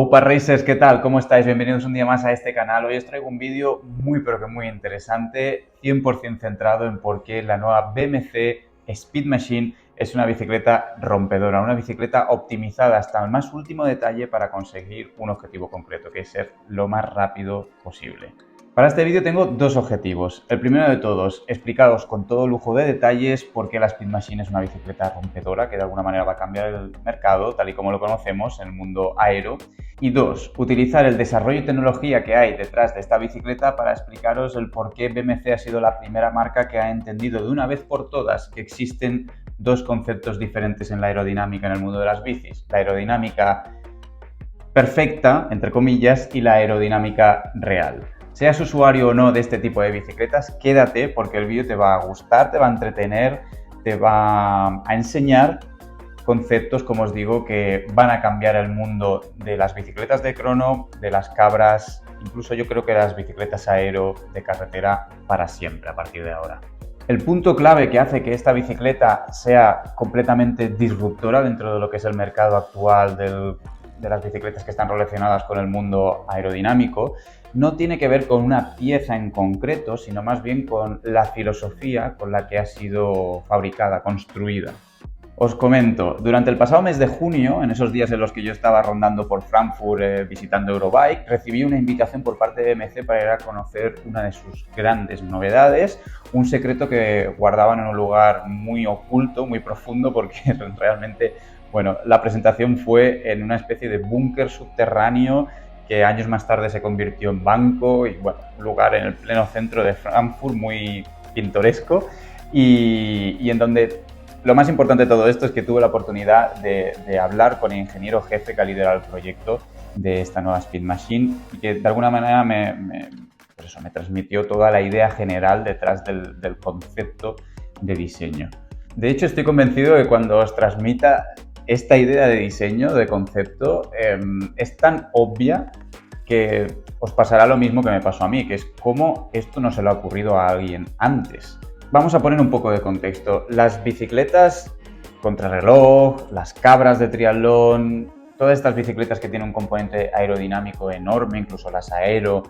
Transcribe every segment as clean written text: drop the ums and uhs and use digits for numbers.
Opa Racers, ¿qué tal? ¿Cómo estáis? Bienvenidos un día más a este canal. Hoy os traigo un vídeo muy pero que muy interesante, 100% centrado en por qué la nueva BMC Speed Machine es una bicicleta rompedora, una bicicleta optimizada hasta el más último detalle para conseguir un objetivo concreto, que es ser lo más rápido posible. Para este vídeo tengo dos objetivos. El primero de todos, explicaros con todo lujo de detalles por qué la Speed Machine es una bicicleta rompedora que de alguna manera va a cambiar el mercado tal y como lo conocemos en el mundo aero. Y dos, utilizar el desarrollo y tecnología que hay detrás de esta bicicleta para explicaros el por qué BMC ha sido la primera marca que ha entendido de una vez por todas que existen dos conceptos diferentes en la aerodinámica en el mundo de las bicis. La aerodinámica perfecta, entre comillas, y la aerodinámica real. Seas usuario o no de este tipo de bicicletas, quédate porque el vídeo te va a gustar, te va a entretener, te va a enseñar conceptos, como os digo, que van a cambiar el mundo de las bicicletas de crono, de las cabras, incluso yo creo que las bicicletas aero de carretera para siempre a partir de ahora. El punto clave que hace que esta bicicleta sea completamente disruptora dentro de lo que es el mercado actual de las bicicletas que están relacionadas con el mundo aerodinámico no tiene que ver con una pieza en concreto, sino más bien con la filosofía con la que ha sido fabricada, construida. Os comento, durante el pasado mes de junio, en esos días en los que yo estaba rondando por Frankfurt visitando Eurobike, recibí una invitación por parte de BMC para ir a conocer una de sus grandes novedades, un secreto que guardaban en un lugar muy oculto, muy profundo, porque realmente, bueno, la presentación fue en una especie de búnker subterráneo que años más tarde se convirtió en banco y, bueno, un lugar en el pleno centro de Frankfurt muy pintoresco y en donde lo más importante de todo esto es que tuve la oportunidad de hablar con el ingeniero jefe que ha liderado el proyecto de esta nueva Speed Machine y que de alguna manera me transmitió toda la idea general detrás del concepto de diseño. De hecho, estoy convencido de que cuando os transmita esta idea de diseño, de concepto, es tan obvia que os pasará lo mismo que me pasó a mí, que es cómo esto no se le ha ocurrido a alguien antes. Vamos a poner un poco de contexto. Las bicicletas contrarreloj, las cabras de triatlón, todas estas bicicletas que tienen un componente aerodinámico enorme, incluso las aero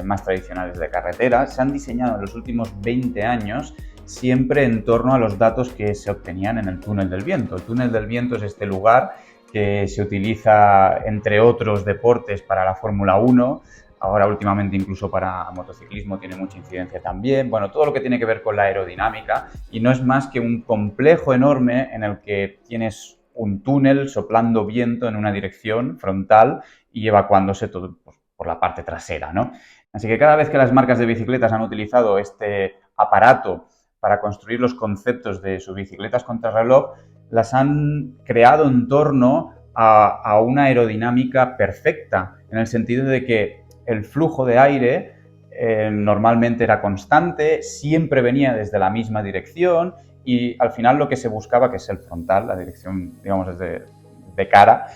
más tradicionales de carretera, se han diseñado en los últimos 20 años siempre en torno a los datos que se obtenían en el túnel del viento. El túnel del viento es este lugar que se utiliza, entre otros deportes, para la Fórmula 1, ahora últimamente incluso para motociclismo tiene mucha incidencia también, bueno, todo lo que tiene que ver con la aerodinámica, y no es más que un complejo enorme en el que tienes un túnel soplando viento en una dirección frontal y evacuándose todo por la parte trasera, ¿no? Así que cada vez que las marcas de bicicletas han utilizado este aparato para construir los conceptos de sus bicicletas contrarreloj, las han creado en torno a una aerodinámica perfecta, en el sentido de que el flujo de aire normalmente era constante, siempre venía desde la misma dirección y al final lo que se buscaba, que es el frontal, la dirección, digamos, de cara,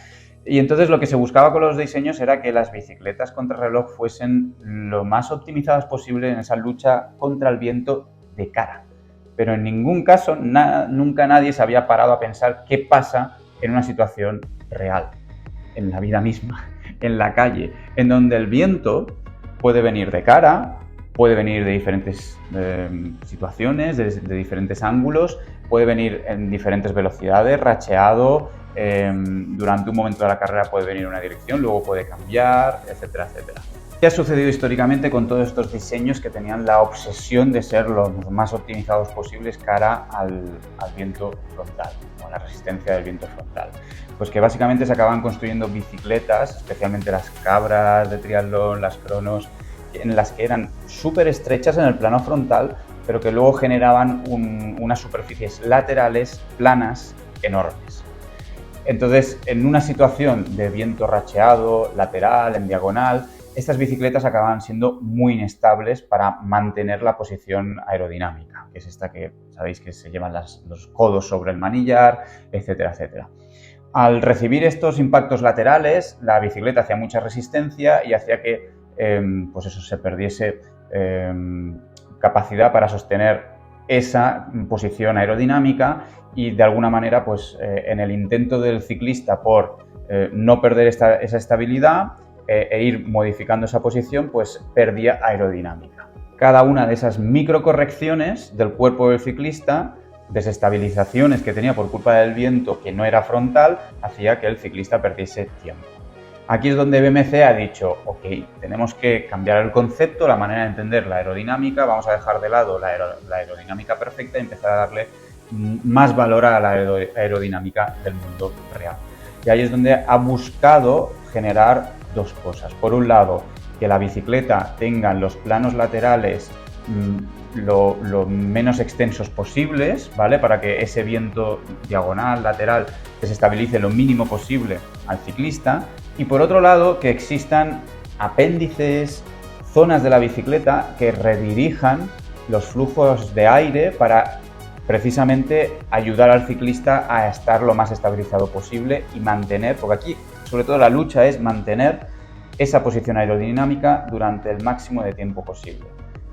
y entonces lo que se buscaba con los diseños era que las bicicletas contrarreloj fuesen lo más optimizadas posible en esa lucha contra el viento de cara. Pero en ningún caso, nunca nadie se había parado a pensar qué pasa en una situación real, en la vida misma, en la calle, en donde el viento puede venir de cara, puede venir de diferentes situaciones, de diferentes ángulos, puede venir en diferentes velocidades, racheado, durante un momento de la carrera puede venir en una dirección, luego puede cambiar, etcétera, etcétera. ¿Qué ha sucedido históricamente con todos estos diseños que tenían la obsesión de ser los más optimizados posibles cara al viento frontal, o a la resistencia del viento frontal? Pues que básicamente se acaban construyendo bicicletas, especialmente las cabras de triatlón, las cronos, en las que eran súper estrechas en el plano frontal, pero que luego generaban unas superficies laterales planas enormes. Entonces, en una situación de viento racheado, lateral, en diagonal, estas bicicletas acaban siendo muy inestables para mantener la posición aerodinámica, que es esta que sabéis que se llevan los codos sobre el manillar, etcétera, etcétera. Al recibir estos impactos laterales, la bicicleta hacía mucha resistencia y hacía que pues eso, se perdiese capacidad para sostener esa posición aerodinámica y de alguna manera pues en el intento del ciclista por no perder esa estabilidad e ir modificando esa posición, pues perdía aerodinámica. Cada una de esas microcorrecciones del cuerpo del ciclista, desestabilizaciones que tenía por culpa del viento que no era frontal, hacía que el ciclista perdiese tiempo. Aquí es donde BMC ha dicho, ok, tenemos que cambiar el concepto, la manera de entender la aerodinámica, vamos a dejar de lado la aerodinámica perfecta y empezar a darle más valor a la aerodinámica del mundo real. Y ahí es donde ha buscado generar dos cosas. Por un lado, que la bicicleta tenga los planos laterales lo menos extensos posibles, ¿vale? Para que ese viento diagonal, lateral, desestabilice lo mínimo posible al ciclista. Y por otro lado, que existan apéndices, zonas de la bicicleta que redirijan los flujos de aire para precisamente ayudar al ciclista a estar lo más estabilizado posible y mantener, porque aquí sobre todo la lucha es mantener esa posición aerodinámica durante el máximo de tiempo posible.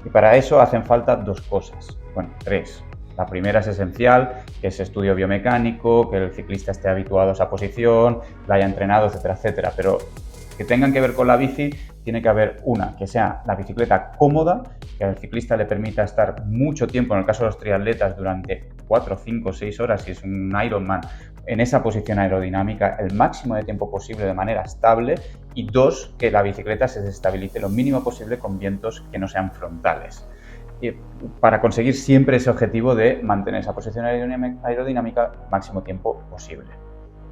Y para eso hacen falta dos cosas, bueno, tres. La primera es esencial, que es estudio biomecánico, que el ciclista esté habituado a esa posición, la haya entrenado, etcétera, etcétera. Pero que tengan que ver con la bici, tiene que haber una, que sea la bicicleta cómoda, que al ciclista le permita estar mucho tiempo, en el caso de los triatletas, durante 4, 5, 6 horas, si es un Ironman, en esa posición aerodinámica el máximo de tiempo posible de manera estable. Y dos, que la bicicleta se desestabilice lo mínimo posible con vientos que no sean frontales, para conseguir siempre ese objetivo de mantener esa posición aerodinámica máximo tiempo posible.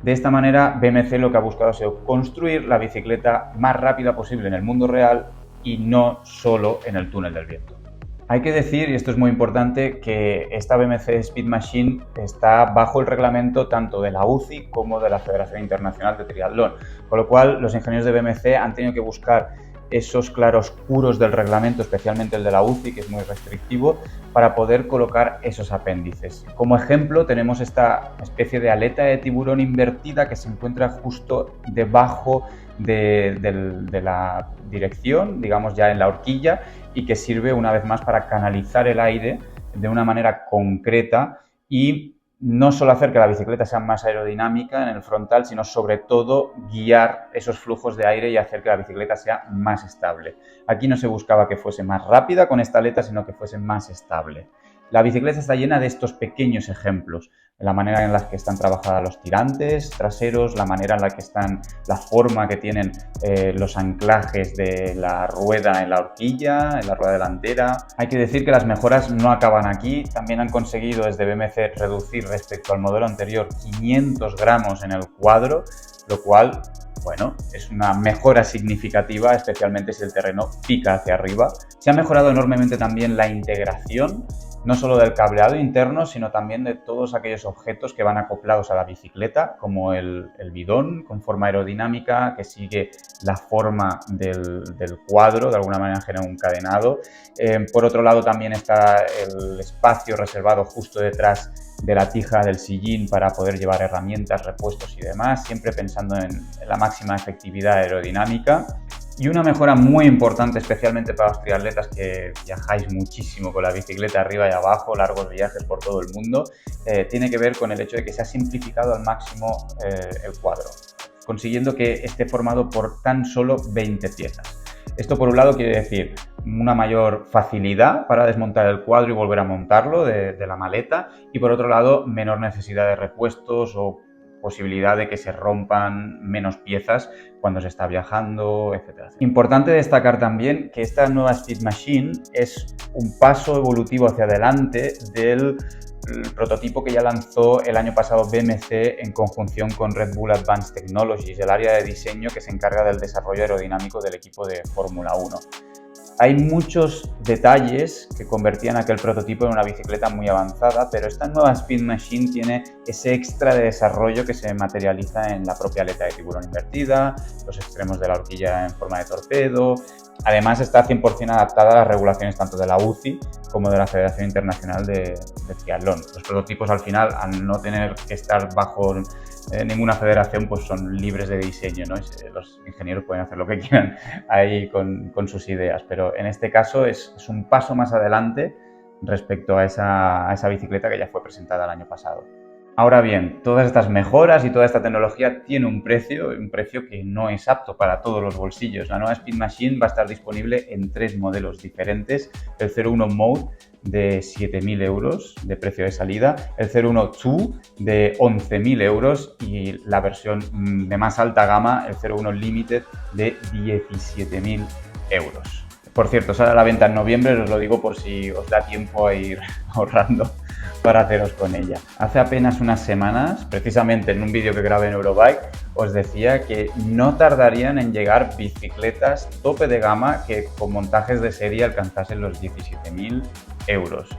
De esta manera, BMC lo que ha buscado ha sido construir la bicicleta más rápida posible en el mundo real y no solo en el túnel del viento. Hay que decir, y esto es muy importante, que esta BMC Speed Machine está bajo el reglamento tanto de la UCI como de la Federación Internacional de Triatlón, con lo cual los ingenieros de BMC han tenido que buscar esos claroscuros del reglamento, especialmente el de la UCI, que es muy restrictivo, para poder colocar esos apéndices. Como ejemplo tenemos esta especie de aleta de tiburón invertida que se encuentra justo debajo de la dirección, digamos ya en la horquilla, y que sirve una vez más para canalizar el aire de una manera concreta y no solo hacer que la bicicleta sea más aerodinámica en el frontal, sino sobre todo guiar esos flujos de aire y hacer que la bicicleta sea más estable. Aquí no se buscaba que fuese más rápida con esta aleta, sino que fuese más estable. La bicicleta está llena de estos pequeños ejemplos, la manera en la que están trabajadas los tirantes traseros, la manera en la que están, la forma que tienen los anclajes de la rueda en la horquilla, en la rueda delantera. Hay que decir que las mejoras no acaban aquí, también han conseguido desde BMC reducir respecto al modelo anterior 500 gramos en el cuadro, lo cual, bueno, es una mejora significativa, especialmente si el terreno pica hacia arriba. Se ha mejorado enormemente también la integración, no solo del cableado interno, sino también de todos aquellos objetos que van acoplados a la bicicleta, como el bidón con forma aerodinámica que sigue la forma del cuadro, de alguna manera genera un cadenado. Por otro lado también está el espacio reservado justo detrás de la tija del sillín para poder llevar herramientas, repuestos y demás, siempre pensando en la máxima efectividad aerodinámica. Y una mejora muy importante, especialmente para los triatletas que viajáis muchísimo con la bicicleta arriba y abajo, largos viajes por todo el mundo, tiene que ver con el hecho de que se ha simplificado al máximo el cuadro, consiguiendo que esté formado por tan solo 20 piezas. Esto por un lado quiere decir una mayor facilidad para desmontar el cuadro y volver a montarlo de la maleta, y por otro lado menor necesidad de repuestos o posibilidad de que se rompan menos piezas cuando se está viajando, etc. Importante destacar también que esta nueva Speed Machine es un paso evolutivo hacia adelante del prototipo que ya lanzó el año pasado BMC en conjunción con Red Bull Advanced Technologies, el área de diseño que se encarga del desarrollo aerodinámico del equipo de Fórmula 1. Hay muchos detalles que convertían aquel prototipo en una bicicleta muy avanzada, pero esta nueva Speed Machine tiene ese extra de desarrollo que se materializa en la propia aleta de tiburón invertida, los extremos de la horquilla en forma de torpedo. Además está 100% adaptada a las regulaciones tanto de la UCI como de la Federación Internacional de Triatlón. Los prototipos al final, al no tener que estar bajo ninguna federación, pues son libres de diseño, ¿no? Los ingenieros pueden hacer lo que quieran ahí con sus ideas, pero en este caso es un paso más adelante respecto a esa bicicleta que ya fue presentada el año pasado. Ahora bien, todas estas mejoras y toda esta tecnología tiene un precio que no es apto para todos los bolsillos. La nueva Speed Machine va a estar disponible en 3 modelos diferentes. El 01 Mode de 7.000 euros de precio de salida, el 01 2 de 11.000 euros y la versión de más alta gama, el 01 Limited, de 17.000 euros. Por cierto, sale a la venta en noviembre, os lo digo por si os da tiempo a ir ahorrando para haceros con ella. Hace apenas unas semanas, precisamente en un vídeo que grabé en Eurobike, os decía que no tardarían en llegar bicicletas tope de gama que con montajes de serie alcanzasen los 17.000 euros.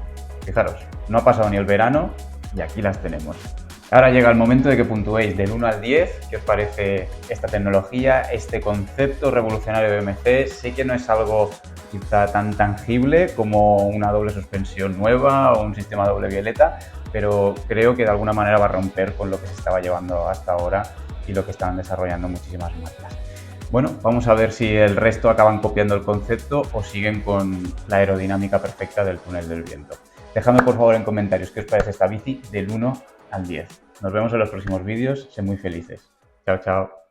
Fijaros, no ha pasado ni el verano y aquí las tenemos. Ahora llega el momento de que puntuéis del 1 al 10 qué os parece esta tecnología, este concepto revolucionario de BMC. Sé que no es algo quizá tan tangible como una doble suspensión nueva o un sistema doble violeta, pero creo que de alguna manera va a romper con lo que se estaba llevando hasta ahora y lo que estaban desarrollando muchísimas marcas. Bueno, vamos a ver si el resto acaban copiando el concepto o siguen con la aerodinámica perfecta del túnel del viento. Dejadme por favor en comentarios qué os parece esta bici del 1 al 10. Nos vemos en los próximos vídeos, sed muy felices. Chao, chao.